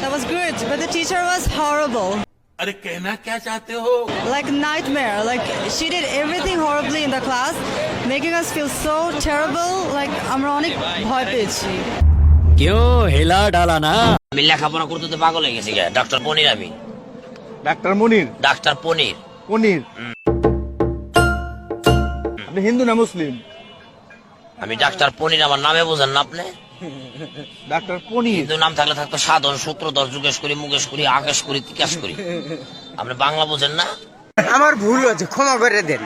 That was good, but the teacher was horrible. अरे कहना क्या चाहते हो? Like nightmare. Like she did everything horribly in the class, making us feel so terrible. Like আমরা অনেক ভয় পেয়েছি। क्यों हिला डाला ना? আমি লেখাপড়া করতে তো পাগল হয়ে গেছি গে। ডাক্তার পনির আমি। ডাক্তার মনির? ডাক্তার পনির। পনির? আপনি হিন্দু না মুসলিম? আমি ডাক্তার পনির, আমার নামে বোঝেন না আপনি? ডাক্তার পনির। হিন্দু নাম থাকলে থাকতো সাধন, সূত্রধর, যুগেশ করি, মুকেশ করি, আকাশ করি, তিকাশ করি। আপনি বাংলা বোঝেন না? আমার ভুল হয়েছে, ক্ষমা করে দেন।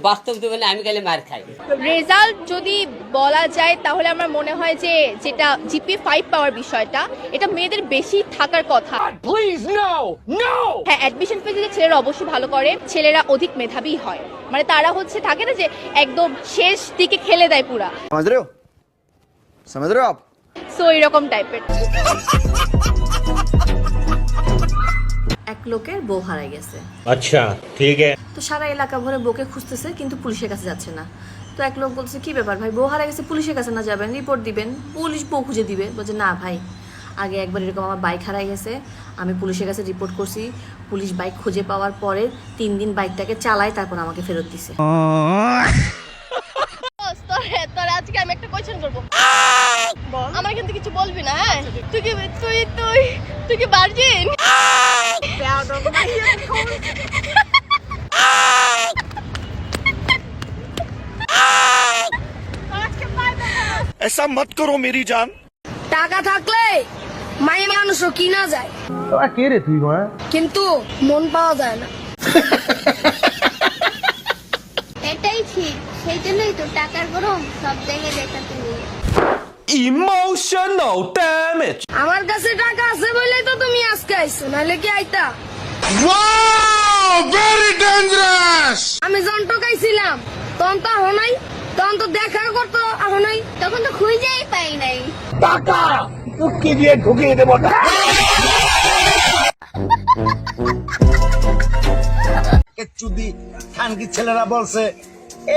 বাস্তব জীবনে আমি গেলে মার খাই। রেজাল্ট যদি বলা যায় তাহলে আমার মনে হয় যে যেটা জিপি 5 পাওয়ার বিষয়টা, এটা মেয়েদের বেশি থাকার কথা। Please no, no. হ্যাঁ, অ্যাডমিশন ফেজে ছেলেরা অবশ্যই ভালো করে, ছেলেরা অধিক মেধাবী হয়, মানে তারা হচ্ছে থাকে না যে একদম শেষ দিকে খেলে দেয় পুরা। समझ रहे हो आप? সো এরকম টাইপের। এক লোকের বউ হারাই গেছে। अच्छा ठीक है। তো সারা এলাকা ভরে বউকে খুঁজতেছে, কিন্তু পুলিশের কাছে যাচ্ছে না। তো এক লোক বলছে, কি ব্যাপার ভাই, বউ হারাই গেছে, পুলিশের কাছে না যাবেন, রিপোর্ট দিবেন, পুলিশ বউ খুঁজে দিবে। বলছে না ভাই, আগে একবার এরকম আমার বাইক হারাই গেছে, আমি পুলিশের কাছে রিপোর্ট করছি, পুলিশ বাইক খুঁজে পাওয়ার পরে 3 দিন বাইকটাকে চালায়, তারপর আমাকে ফেরত দিছে। তোর আজকে আমি একটা কোয়েশ্চেন করব, আমার কিন্তু কিছু বলবি না। হ্যাঁ, তুই কি তুই কি ভার্জিন? ऐसा मत करो मेरी जान। টাকা থাকলে মাই মানুষও কিনা যায়, কে রে তুই? কিন্তু মন পাওয়া যায় না। এটাই ঠিক, সেই জন্যই তো টাকার গরম সব জায়গায় দেখাতে নেই। Emotional damage. আমার কাছে টাকা আছে বলেই তো তুমি আজকে আইছো, নাহলে কি আইতা? Wow, very dangerous. আমি যখন টকাইছিলাম তখন তো আহ নাই, তখন তো দেখা করতো আহ নাই, তখন তো খুঁজেই পাই নাই। টাকা টুকি দিয়ে ঢুকিয়ে দেবো। চুদি খানকি ছেলেরা বলছে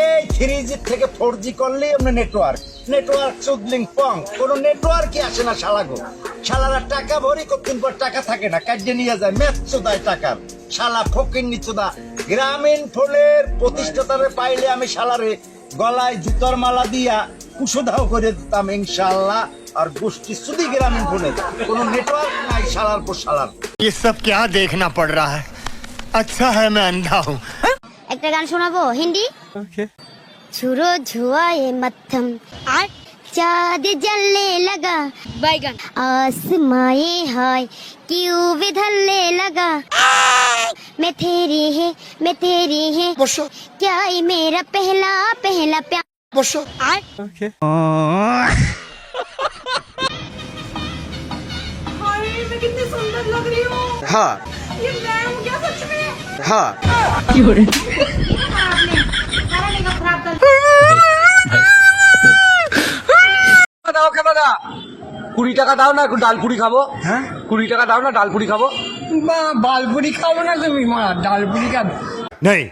এই 3G থেকে 4G করলে আমরা নেটওয়ার্ক চুদলিং পং, কোন নেটওয়ার্কই আসে না শালাগো। শালারা টাকা ভরি, কতদিন পর টাকা থাকে না, কাজে নিয়ে যায় ম্যাচ চোদায় টাকার শালা ফকিন্নি চোদা। গ্রামীণ ফোনের প্রতিষ্ঠাতারে পাইলে আমি শালারে গলায় জুতোর মালা দিয়া কুশোধাও করে দিতাম ইনশাআল্লাহ। আর গোষ্ঠী শুধু গ্রামীণ ফোনের কোন নেটওয়ার্ক নাই শালার পর শালার। ये सब क्या देखना पड़ रहा है? अच्छा है मैं अंधा हूँ। একটা গান শোনাবো হিন্দি। ওকে। छुरो छुआए मत्थम আর चाँद जलने लगा, बैगन आसमाए हाय क्यों विधलने लगा, मैं तेरी है क्या ये मेरा पहला प्यार। ওকে। कितनी सुंदर लग रही हो। হ্যাঁ ये मैं हूँ क्या सच में? হ্যাঁ দাও খাবা দা 20 টাকা দাও না, ডাল পুরি খাবো। হ্যাঁ 20 টাকা দাও না, ডাল পুরি খাবো। বালপুরি খাবো না তুমি, মারা ডালপুরি খাবে। नहीं।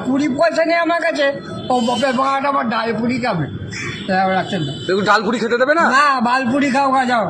20 পয়সা নেই আমার কাছে, ও বাপের বাড়াটা আমার ডালপুরি খাবে। ডাল পুরি খেতে দেবে না? না, বালপুরি খাও, যাও।